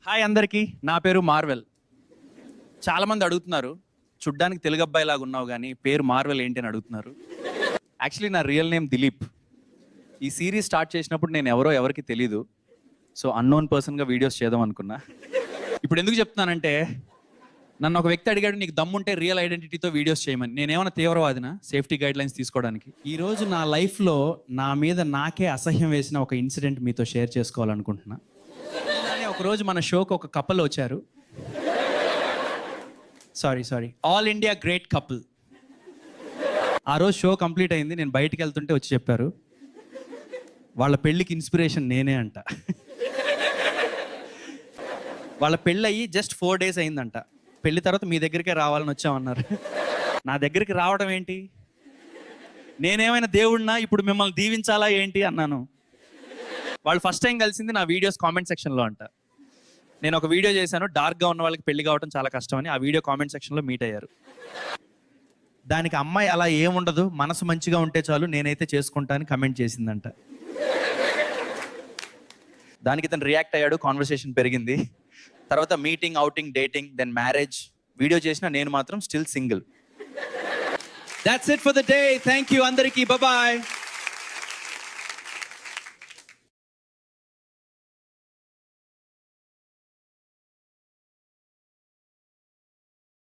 Hi అందరికీ, నా పేరు మార్వెల్. చాలామంది అడుగుతున్నారు, చూడ్డానికి తెలుగు అబ్బాయి లాగా ఉన్నావు కానీ పేరు మార్వెల్ ఏంటి అని అడుగుతున్నారు. యాక్చువల్లీ నా రియల్ నేమ్ దిలీప్. ఈ సిరీస్ స్టార్ట్ చేసినప్పుడు నేను ఎవరికి తెలీదు. సో అన్నోన్ పర్సన్గా వీడియోస్ చేద్దాం అనుకున్నా. ఇప్పుడు ఎందుకు చెప్తున్నానంటే, నన్ను ఒక వ్యక్తి అడిగాడు, నీకు దమ్ముంటే రియల్ ఐడెంటిటీతో వీడియోస్ చేయమని. నేనేమైనా తీవ్రవాదినా సేఫ్టీ గైడ్ లైన్స్ తీసుకోవడానికి? ఈరోజు నా లైఫ్లో నా మీద నాకే అసహ్యం వేసిన ఒక ఇన్సిడెంట్ మీతో షేర్ చేసుకోవాలనుకుంటున్నా. ఒకరోజు మన షోకి ఒక కపుల్ వచ్చారు. Sorry all India great couple. ఆ రోజు షో కంప్లీట్ అయింది. నేను బయటికి వెళ్తుంటే వచ్చి చెప్పారు, వాళ్ళ పెళ్ళికి ఇన్స్పిరేషన్ నేనే అంట. వాళ్ళ పెళ్ళి అయ్యి జస్ట్ 4 days అయిందంట. పెళ్లి తర్వాత మీ దగ్గరికే రావాలని వచ్చామన్నారు. నా దగ్గరికి రావడం ఏంటి? నేనేమైనా దేవుడినా ఇప్పుడు మిమ్మల్ని దీవించాలా ఏంటి అన్నాను. వాళ్ళు ఫస్ట్ టైం కలిసింది నా వీడియోస్ కామెంట్ సెక్షన్లో అంట. నేను ఒక వీడియో చేశాను, డార్క్గా ఉన్న వాళ్ళకి పెళ్లి కావడం చాలా కష్టం అని. ఆ వీడియో కామెంట్ సెక్షన్లో మీట్ అయ్యారు. దానికి అమ్మాయి అలా ఏముండదు, మనసు మంచిగా ఉంటే చాలు, నేనైతే చేసుకుంటా అని కమెంట్ చేసిందంట. దానికి తను రియాక్ట్ అయ్యాడు, కాన్వర్సేషన్ పెరిగింది. తర్వాత meeting, outing, dating, then marriage. Video చేసిన నేను మాత్రం still single. That's it for the day. Thank you అందరికీ. Bye bye.